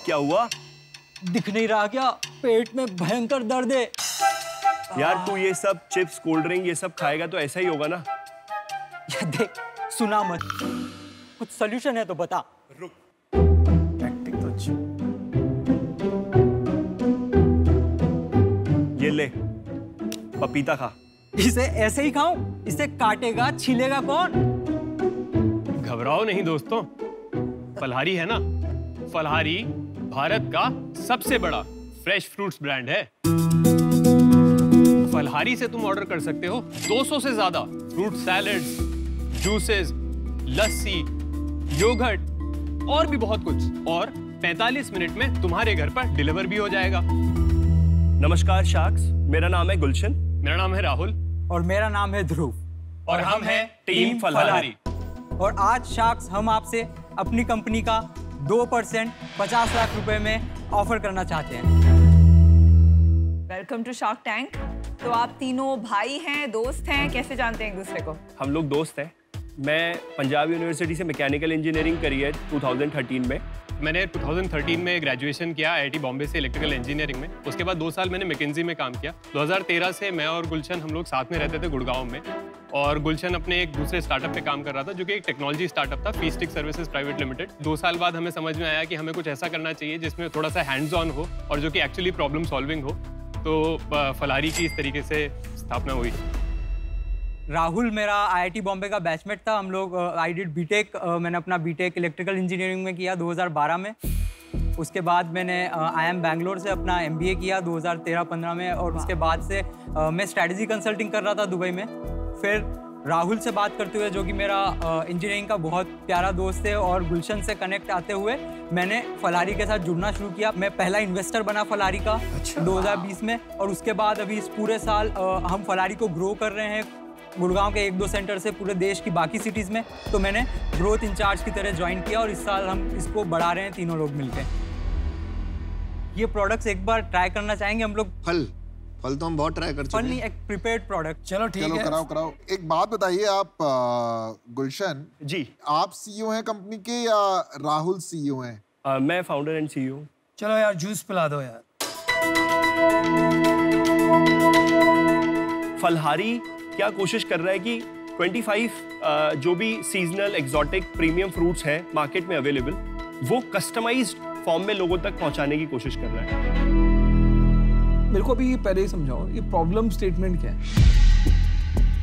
क्या हुआ? दिख नहीं रहा क्या? पेट में भयंकर दर्द है। यार तू ये सब चिप्स, कोल्ड ड्रिंक ये सब खाएगा तो ऐसा ही होगा ना। या देख, सुना मत, कुछ सॉल्यूशन है तो बता। रुक, एक्टिंग तो अच्छी। ये ले, पपीता खा। इसे ऐसे ही खाऊं? इसे काटेगा छीलेगा कौन? घबराओ नहीं दोस्तों, फलहारी है ना, फलहारी भारत का सबसे बड़ा फ्रेश फ्रूट्स ब्रांड है। फलहारी से तुम ऑर्डर कर सकते हो 200 से ज्यादा फ्रूट सैलेड्स, जूसेस, लस्सी, योगर्ट और भी बहुत कुछ, और 45 मिनट में तुम्हारे घर पर डिलीवर भी हो जाएगा। नमस्कार शार्क्स, मेरा नाम है गुलशन। मेरा नाम है राहुल। और मेरा नाम है ध्रुव। और हम हैं टीम फलहारी। और आज शार्क्स हम आपसे अपनी कंपनी का 2% 50 लाख रुपए में ऑफर करना चाहते हैं। Welcome to Shark Tank. तो आप तीनों भाई हैं, दोस्त हैं, कैसे जानते हैं एक दूसरे को? हम लोग दोस्त हैं। मैं पंजाब यूनिवर्सिटी से मैकेनिकल इंजीनियरिंग करी है 2013 में। मैंने 2013 में ग्रेजुएशन किया IIT बॉम्बे से इलेक्ट्रिकल इंजीनियरिंग में। उसके बाद 2 साल मैंने मैकेंजी में काम किया। 2013 से मैं और गुलशन हम लोग साथ में रहते थे गुड़गांव में, और गुलशन अपने एक दूसरे स्टार्टअप पे काम कर रहा था जो कि एक टेक्नोलॉजी स्टार्टअप था, फीस्टिक सर्विसेज प्राइवेट लिमिटेड। 2 साल बाद हमें समझ में आया कि हमें कुछ ऐसा करना चाहिए जिसमें थोड़ा सा हैंड्स ऑन हो और जो कि एक्चुअली प्रॉब्लम सॉल्विंग हो। तो फलहारी की इस तरीके से स्थापना हुई। राहुल मेरा IIT बॉम्बे का बैचमेट था। हम लोग आई डिड बीटेक, मैंने अपना बीटेक इलेक्ट्रिकल इंजीनियरिंग में किया 2012 में। उसके बाद मैंने IIM बैंगलोर से अपना MBA किया 2013-15 में, और उसके बाद से मैं स्ट्रैटेजी कंसल्टिंग कर रहा था दुबई में। फिर राहुल से बात करते हुए, जो कि मेरा इंजीनियरिंग का बहुत प्यारा दोस्त है, और गुलशन से कनेक्ट आते हुए मैंने फलहारी के साथ जुड़ना शुरू किया। मैं पहला इन्वेस्टर बना फलहारी का 2020 में, और उसके बाद अभी इस पूरे साल हम फलहारी को ग्रो कर रहे हैं गुड़गांव के 1-2 सेंटर से पूरे देश की बाकी सिटीज़ में। तो मैंने ग्रोथ इंचार्ज की तरह ज्वाइन किया, और इस साल हम इसको बढ़ा रहे हैं तीनों लोग मिलकर। ये प्रोडक्ट्स एक बार ट्राई करना चाहेंगे हम लोग? फल तो हम बहुत ट्राई कर चुके हैं। फल नहीं, एक प्रिपेयर्ड प्रोडक्ट। चलो ठीक है, कराओ। एक बात बताइए आप गुलशन जी, आप CEO हैं कंपनी के या राहुल CEO हैं? मैं फाउंडर एंड CEO। चलो यार जूस पिला दो यार। फलहारी क्या कोशिश कर रहा है कि 25 जो भी सीजनल एक्सोटिक प्रीमियम फ्रूट्स हैं मार्केट में अवेलेबल, वो कस्टमाइज्ड फॉर्म में लोगों तक पहुंचाने की कोशिश कर रहा है। मेरे को अभी पहले ही समझाओ, ये प्रॉब्लम स्टेटमेंट क्या है?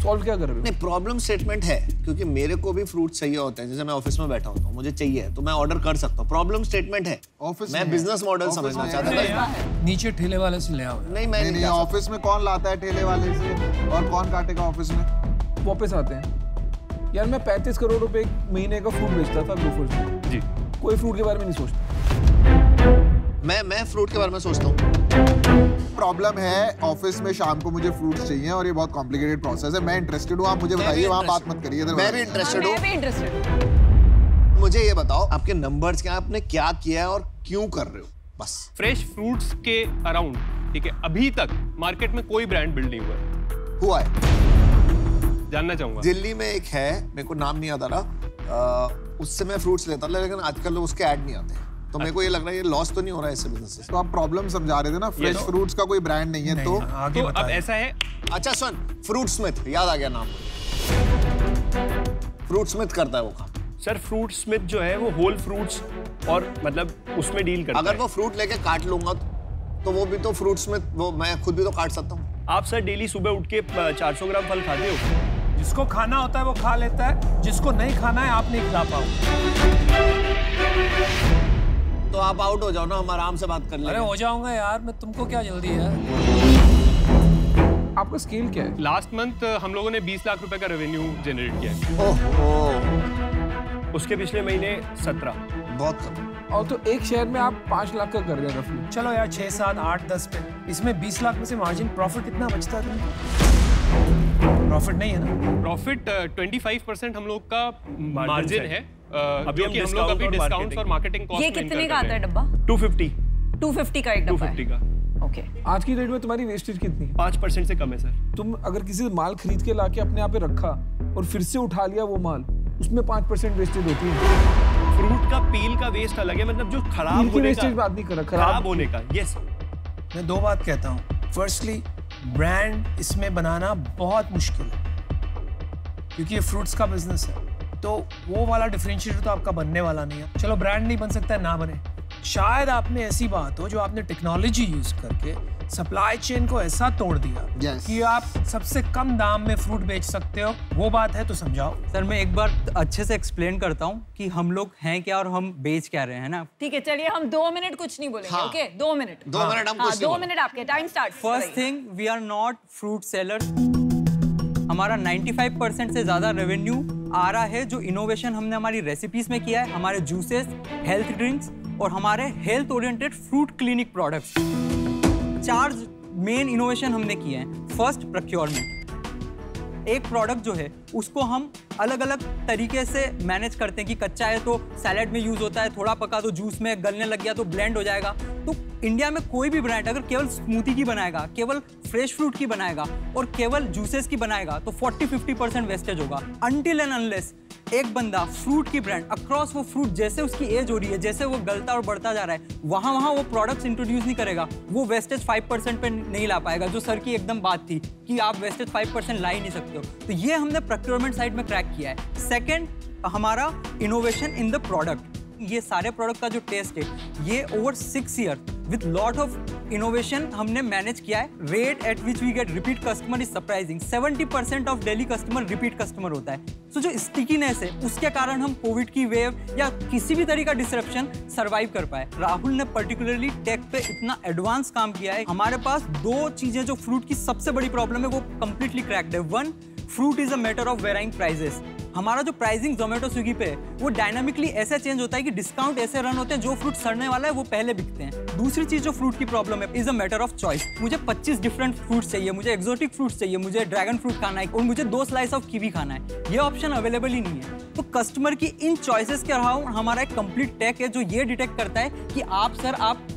सॉल्व क्या कर रहे हो? नहीं, प्रॉब्लम स्टेटमेंट है क्योंकि मेरे को भी फ्रूट चाहिए होते हैं। जैसे मैं ऑफिस में बैठा होता हूँ, मुझे चाहिए तो मैं ऑर्डर कर सकता हूँ। प्रॉब्लम स्टेटमेंट है। ऑफिस मैं बिजनेस मॉडल समझना चाहता था। नीचे ठेले वाले से ले आओ। नहीं, मैं नहीं, ऑफिस में कौन लाता है ठेले वाले से, और कौन काटेगा ऑफिस में? वापस आते हैं यार। मैं 35 करोड़ रुपए एक महीने का फ्रूट बेचता था ग्रोफर्स में जी। कोई फ्रूट के बारे में नहीं सोचता। मैं फ्रूट के बारे में सोचता हूँ। प्रॉब्लम है ऑफिस में, शाम को मुझे फ्रूट्स चाहिए और ये बहुत कॉम्प्लिकेटेड प्रोसेस है। मैं इंटरेस्टेड हूँ, आप मुझे बताइए, वहाँ बात मत करिए। मैं भी इंटरेस्टेड हूँ। मुझे ये बताओ आपके नंबर्स क्या, आपने क्या किया है और क्यों कर रहे हो? बस फ्रेश फ्रूट्स के अराउंड, ठीक है, अभी तक मार्केट में कोई ब्रांड बिल्ड नहीं हुआ है। जानना चाहूंगा। दिल्ली में एक है, मेरे को नाम नहीं आता रहा, उससे मैं फ्रूट्स लेता था, लेकिन आजकल उसके ऐड नहीं आते। तो मेरे को ये लग रहा है ये लॉस तो नहीं हो रहा है इससे बिजनेस से। तो आप प्रॉब्लम समझा रहे थे ना, फ्रेश फ्रूट्स का कोई ब्रांड नहीं है। तो अब ऐसा है। अच्छा सुन, फ्रूट स्मिथ, याद आ गया नाम। फ्रूट स्मिथ करता है वो काम। सर फ्रूट स्मिथ जो है वो होल फ्रूट्स और मतलब उसमें डील करता है। अगर वो फ्रूट लेके काट लूंगा तो वो भी तो फ्रूट स्मिथ, वो मैं खुद भी तो काट सकता हूँ। आप सर डेली सुबह उठ के 400 ग्राम फल खाते हो? जिसको खाना होता है वो खा लेता है, जिसको नहीं खाना है आप नहीं खिला पाओ। तो आप आउट हो जाओ ना, हम आराम से बात कर लेंगे। अरे हो जाऊंगा यार मैं, तुमको क्या जल्दी है? आपका स्केल क्या है? लास्ट मंथ हम लोगों ने 20 लाख रुपए का रेवेन्यू जनरेट किया है। ओह, उसके पिछले महीने 17। बहुत कम। और तो एक शहर में आप 5 लाख का कर रहे हैं रफली। चलो यार 6, 7, 8, 10 पे, इसमें 20 लाख में से मार्जिन प्रॉफिट कितना बचता है तुमको? प्रॉफिट नहीं है ना? प्रॉफिट 25% हम लोग का मार्जिन है। अभी हम लोग अभी डिस्काउंट्स और मार्केटिंग कॉस्ट। ये कितने का आता है डब्बा? 250 का एक डब्बा है। 250 का। ओके। आज की डेट में तुम्हारी वेस्टेज कितनी है? 5% से कम है सर। तुम अगर किसी से माल खरीद के लाके अपने यहाँ पे रखा और फिर से उठा लिया वो माल, उसमें 5% वेस्टेज होती है। फ्रूट का पील का वेस्ट अलग है, मतलब जो खराब होने का, बात नहीं कर रहा, खराब होने का। यस, मैं दो बात कहता हूँ। फर्स्टली, ब्रांड इसमें बनाना बहुत मुश्किल है क्योंकि ये फ्रूट्स का बिजनेस है, तो वो वाला डिफरेंशिएटर तो आपका बनने वाला नहीं है। चलो ब्रांड नहीं बन सकता है, ना बने। शायद आप में ऐसी बात हो जो आपने टेक्नोलॉजी यूज करके सप्लाई चेन को ऐसा तोड़ दिया कि आप सबसे कम दाम में फ्रूट बेच सकते हो, वो बात है तो समझाओ। सर मैं एक बार अच्छे से एक्सप्लेन करता हूँ कि हम लोग हैं क्या और हम बेच क्या रहे हैं ना। ठीक है, चलिए हम 2 मिनट कुछ नहीं बोलेंगे। Okay, 2 minute. 2 मिनट हम कुछ नहीं 2 मिनट आपके, time start. First thing, we are not fruit sellers. हमारा 95% से ज्यादा रेवेन्यू आ रहा है जो इनोवेशन हमने हमारी रेसिपीज में किया है, हमारे जूसेस, हेल्थ ड्रिंक्स और हमारे health oriented fruit clinic products. 4 main innovation हमने किए हैं। First, procurement. एक प्रोडक्ट जो है उसको हम अलग अलग तरीके से मैनेज करते हैं कि कच्चा है तो सैलेड में यूज होता है, थोड़ा पका तो जूस में, गलने लग गया तो ब्लेंड हो जाएगा। तो इंडिया में कोई भी ब्रांड अगर केवल स्मूथी की बनाएगा, केवल फ्रेश फ्रूट की बनाएगा और केवल जूसेस की बनाएगा तो 40-50% वेस्टेज होगा। अनटिल एंड अनलेस एक बंदा फ्रूट की ब्रांड अक्रॉस वो फ्रूट जैसे उसकी एज हो रही है, जैसे वो गलता और बढ़ता जा रहा है, वहां वो प्रोडक्ट्स इंट्रोड्यूस नहीं करेगा, वो वेस्टेज 5% पे नहीं ला पाएगा। जो सर की एकदम बात थी कि आप वेस्टेज 5% ला ही नहीं सकते हो, तो ये हमने प्रोक्योरमेंट साइड में क्रैक किया है। सेकेंड, हमारा इनोवेशन इन द प्रोडक्ट। ये सारे प्रोडक्ट का जो टेस्ट है ये over 6 year with lot of innovation हमने मैनेज किया है। Rate at which we get repeat customer is surprising. 70% of daily customer repeat customer होता है। सो जो स्टिकीनेस है उसके कारण हम कोविड की वेव या किसी भी तरह का डिसरप्शन सर्वाइव कर पाए। राहुल ने पर्टिकुलरली टेक पे इतना एडवांस काम किया है। हमारे पास 2 चीजें जो फ्रूट की सबसे बड़ी प्रॉब्लम है वो कंप्लीटली क्रैक्ड है। 1, fruit is a matter of varying prices. हमारा जो प्राइसिंग जोमेटो स्विगी पे है वो डायनामिकली ऐसे चेंज होता है कि डिस्काउंट ऐसे रन होते हैं, जो फ्रूट सड़ने वाला है वो पहले बिकते हैं। दूसरी चीज जो फ्रूट की प्रॉब्लम है is a matter of choice. मुझे 25 डिफरेंट फ्रूट्स चाहिए, मुझे एक्सोटिक फ्रूट्स चाहिए, मुझे ड्रैगन फ्रूट खाना है और मुझे 2 स्लाइस ऑफ कीवी खाना है। ये ऑप्शन अवेलेबल ही नहीं है। तो कस्टमर की इन चॉइसेस के अलावा हमारा एक कंप्लीट टेक है जो ये डिटेक्ट करता है कि आप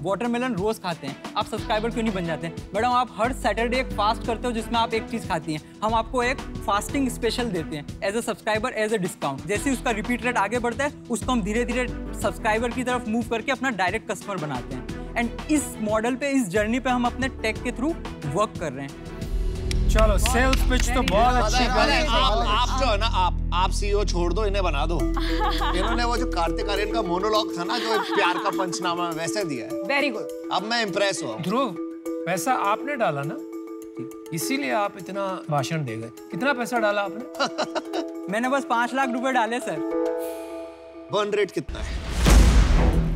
वाटरमेलन रोज खाते हैं, आप सब्सक्राइबर क्यों नहीं बन जाते हैं? मैडम आप हर सैटरडे एक फास्ट करते हो जिसमें आप एक चीज खाती हैं, हम आपको एक फास्टिंग स्पेशल देते हैं as a subscriber, as a discount. जैसे ही उसका रिपीट रेट आगे बढ़ता है उसको हम धीरे धीरे सब्सक्राइबर की तरफ मूव करके अपना डायरेक्ट कस्टमर बनाते हैं। एंड इस मॉडल पे, इस जर्नी पे हम अपने टेक के थ्रू वर्क कर रहे हैं। चलो सेल्स पिच तो बहुत अच्छी अरे आप जो है ना, आप सीईओ छोड़ दो, इन्हें बना दो। इन्होंने वो जो कार्तिक आर्यन का मोनोलॉग था ना, जो प्यार का पंचनामा वैसे दिया है। Very good. अब मैं इंप्रेस हुआ। ध्रुव, पैसा आपने डाला ना, इसीलिए आप इतना भाषण दे गए। कितना पैसा डाला आपने? मैंने बस 5 लाख रुपए डाले सर। बर्न रेट कितना है?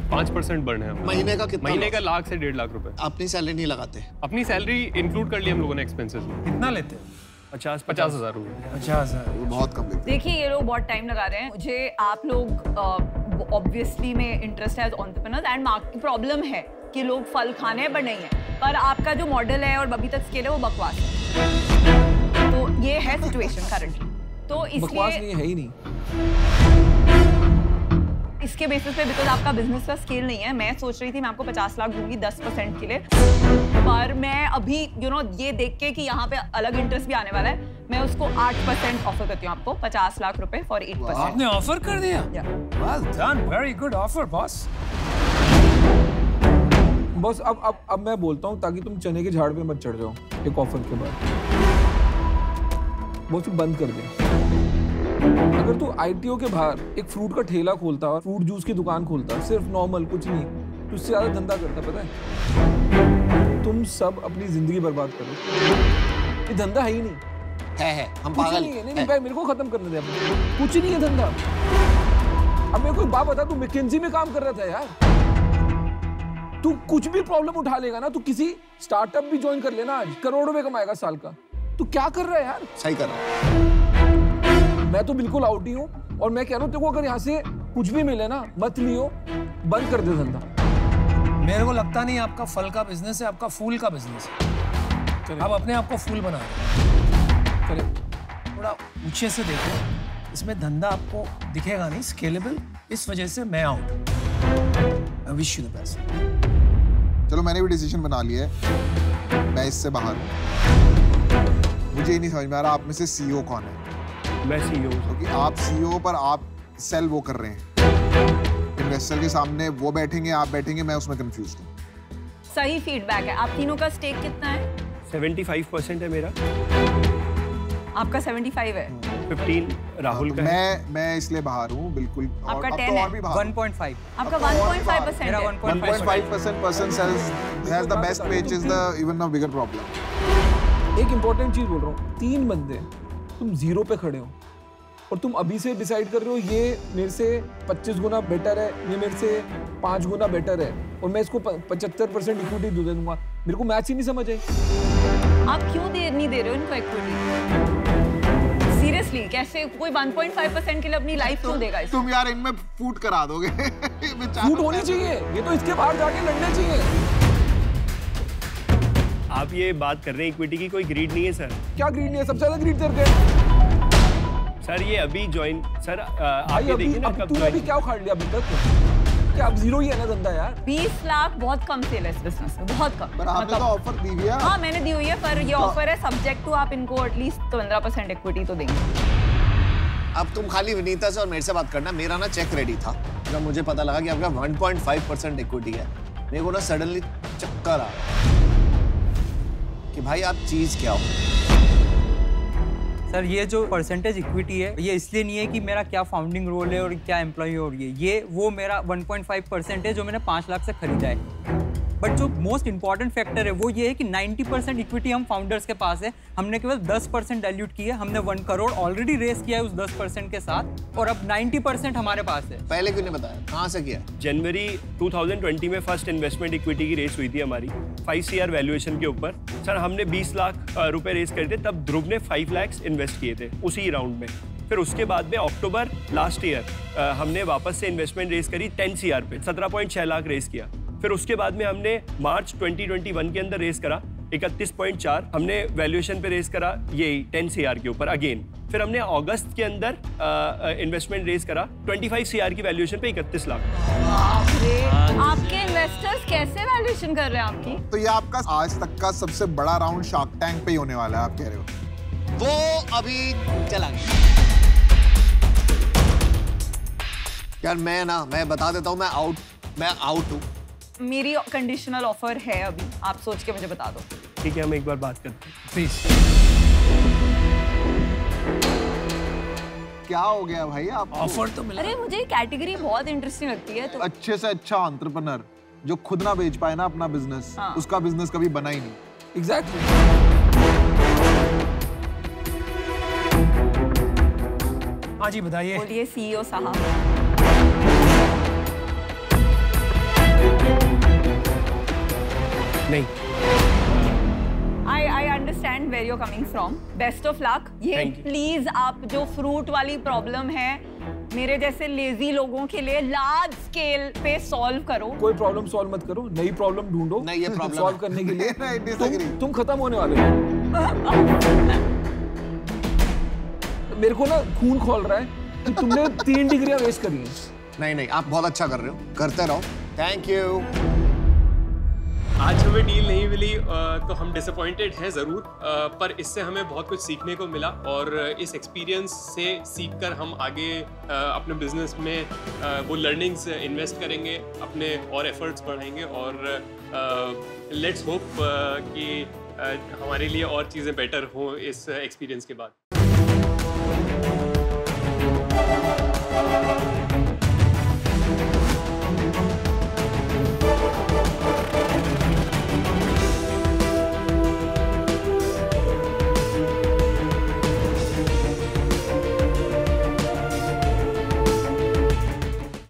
5% बर्न है हमारा। महीने का कितना? महीने का 1 लाख से 1.5 लाख रुपए। अपनी सैलरी नहीं लगाते? अपनी सैलरी इंक्लूड कर ली हम लोगों ने एक्सपेंसेस में। कितना लेते? 50,000 रुपए। 50,000। बहुत कम लेते हैं। देखिए ये लोग बहुत टाइम लगा रहे हैं। मुझे आप लोग ऑब्वियसली में इंटरेस्ट है as entrepreneurs and market problem है कि लोग फल खाने हैं बट नहीं है, पर आपका जो मॉडल है और अभी तक स्केल है वो बकवास है। तो ये है सिचुएशन करंटली। तो बकवास इसलिए नहीं है ही नहीं। इसके बेसिस पे बिकॉज आपका बिजनेस का स्केल नहीं है, मैं सोच रही थी मैं आपको 50 लाख दूंगी 10% के लिए, पर मैं अभी ये देख के कि यहाँ पे अलग इंटरेस्ट भी आने वाला है, मैं उसको 8% ऑफर करती हूँ आपको 50 लाख रुपए फॉर 8%। आपने ऑफर कर दिया? Well done, very good offer boss. बस अब मैं बोलता हूँ ताकि तुम चने के झाड़ पे मत चढ़ जाओ एक ऑफर के बाद। वो बंद कर दे। अगर तू आईटीओ के बाहर एक फ्रूट का ठेला खोलता और फ्रूट जूस की दुकान खोलता, सिर्फ नॉर्मल कुछ नहीं, तो उससे ज्यादा धंधा करता, पता है? तुम सब अपनी जिंदगी बर्बाद करो। ये धंधा है ही नहीं। है हम कुछ पागल नहीं है। नहीं, मेरे को खत्म करने दे। कुछ नहीं है धंधा। अब मेरे को एक बात बता, तू मैकेंजी में काम कर रहा था यार। तू कुछ भी प्रॉब्लम उठा लेगा ना, तू किसी स्टार्टअप भी ज्वाइन कर लेना, आज करोड़ रुपए कमाएगा साल का। तू क्या कर रहा है यार? सही कर रहा है। मैं तो बिल्कुल आउट ही हूँ और मैं कह रहा हूँ तेरे को अगर यहाँ से कुछ भी मिले ना, मत लियो, बंद कर दे धंधा। मेरे को लगता नहीं आपका फल का बिजनेस है, आपका फूल का बिजनेस है। आप अपने आप को फूल बना रहे हैं। थोड़ा ऊंचे से देखो, इसमें धंधा आपको दिखेगा नहीं स्केलेबल, इस वजह से मैं out. I wish you the best. चलो मैंने भी डिसीजन बना लिया है, मैं इससे बाहर हूँ। मुझे नहीं समझ में आ रहा आप में से सीईओ कौन है? मैं सीईओ हूँ। क्योंकि आप सीईओ पर आप सेल वो कर रहे हैं। इन्वेस्टर के सामने वो बैठेंगे, आप बैठेंगे, मैं उसमें कंफ्यूज हूँ। सही फीडबैक है। आप तीनों का स्टेक कितना है? 75% है मेरा। आपका 75 है। 15 राहुल का है। मैं इसलिए बाहर हूँ बिल्कुल। आपका अब 10 तो है। और भी बाहर हूँ। 1.5 आपका 1.5% मेरा है। 1.5 1.5% has the best pitch is the even a bigger problem। एक इंपॉर्टेंट चीज बोल रहा हूँ, 3 बंदे तुम 0 पे खड़े हो और तुम अभी से डिसाइड कर रहे हो ये मेरे से 25 गुना बेटर है, ये मेरे से 5 गुना बेटर है और मैं इसको 75% इक्विटी दे दूंगा। मेरे को मैच ही नहीं समझ आई। आप क्यों नहीं दे रहे हो इनको इक्विटी? सीरियसली, कैसे कोई 1.5% के लिए अपनी लाइफ क्यों देगा? तुम यार इनमें फूट करा दोगे। फूट होनी चाहिए, ये तो इसके बाहर जाके लड़ने चाहिए। आप ये बात कर रहे हैं इक्विटी की, कोई ग्रीड नहीं है सर। क्या ग्रीड नहीं है? सबसे ज्यादा ग्रीड करते हैं सर। ये अभी ज्वाइन सर, आप भाई। ये देखिए ना कब तूने अभी क्या उखाड़ लिया अभी तक? क्या अब 0 ही है ना धंधा यार? 20 लाख बहुत कम सेल है इस बिजनेस में, बहुत कम। पर आपने तो ऑफर दी है। हाँ मैंने दी हुई है, पर ये ऑफर है सब्जेक्ट टू आप इनको एटलीस्ट 15% इक्विटी तो देंगे। अब तुम खाली विनीता से और मेरे से बात करना। मेरा ना चेक रेडी था जब मुझे पता लगा कि आपका 1.5% इक्विटी है। मेरे को ना सडनली चक्कर आ कि भाई आप चीज क्या हो। सर ये जो परसेंटेज इक्विटी है ये इसलिए नहीं है कि मेरा क्या फाउंडिंग रोल है और क्या एम्प्लॉय हो रही है। ये वो मेरा 1.5% है जो मैंने 5 लाख से खरीदा है। बट जो मोस्ट इंपॉर्टेंट फैक्टर है वो ये है कि 90% इक्विटी हम फाउंडर्स के पास है। हमने केवल 10% डाइल्यूट की है। हमने 1 करोड़ ऑलरेडी रेस किया है उस 10% के साथ और अब 90% हमारे पास है। पहले क्यों नहीं बताया? कहाँ से किया? जनवरी 2020 में फर्स्ट इन्वेस्टमेंट इक्विटी की रेस हुई थी हमारी 5 CR वैल्यूएशन के ऊपर। सर हमने 20 लाख रुपए रेस करे थे, तब ध्रुव ने 5 लाख इन्वेस्ट किए थे उसी राउंड में। फिर उसके बाद में अक्टूबर लास्ट ईयर हमने वापस से इन्वेस्टमेंट रेस करी 10 CR पे, 17.6 लाख रेस किया। फिर उसके बाद में हमने मार्च 2021 के अंदर रेस करा 31.4, हमने वैल्यूएशन पे रेस करा यही 10 CR के ऊपर अगेन। फिर हमने अगस्त के अंदर इन्वेस्टमेंट रेस करा 25 CR की वैल्यूएशन पे 31 लाख। आपके इन्वेस्टर्स कैसे वैल्यूएशन कर रहे हैं आपकी? तो ये आपका आज तक का सबसे बड़ा राउंड शार्क टैंक पे ही होने वाला है, आप कह रहे हो? वो अभी चला गया यार। मैं बता देता हूँ, मैं आउट हूँ। मेरी कंडीशनल ऑफर है अभी, आप सोच के मुझे बता दो। ठीक है, हम एक बार बात करते हैं प्लीज। क्या हो गया भाई? आप ऑफर तो मिला। अरे मुझे कैटेगरी बहुत इंटरेस्टिंग लगती है। तो अच्छे से अच्छा एंटरप्रेन्योर जो खुद ना बेच पाए ना अपना बिजनेस, हाँ। उसका बिजनेस कभी बना ही नहीं। एग्जैक्टली। हाँ जी बताइए। बोलिए CEO साहब। नहीं, I understand where you're coming from. Best of luck. ये Thank you. प्लीज आप जो फ्रूट वाली प्रॉब्लम है मेरे जैसे लेजी लोगों के लिए लार्ज स्केल पे सॉल्व करो। कोई प्रॉब्लम सॉल्व मत करो, नई प्रॉब्लम ढूंढो। नहीं, ये problem सॉल्व है। करने के लिए नहीं, disagree। तुम खत्म होने वाले हो। मेरे को ना खून खोल रहा है कि तुमने 3 डिग्रियां वेस्ट करी हैं। नहीं, आप बहुत अच्छा कर रहे हो, करते रहो। Thank you. आज हमें डील नहीं मिली तो हम डिसअपॉइंटेड हैं ज़रूर, पर इससे हमें बहुत कुछ सीखने को मिला और इस एक्सपीरियंस से सीखकर हम आगे अपने बिजनेस में वो लर्निंग्स इन्वेस्ट करेंगे, अपने और एफर्ट्स बढ़ाएंगे और लेट्स होप कि हमारे लिए और चीज़ें बेटर हों इस एक्सपीरियंस के बाद।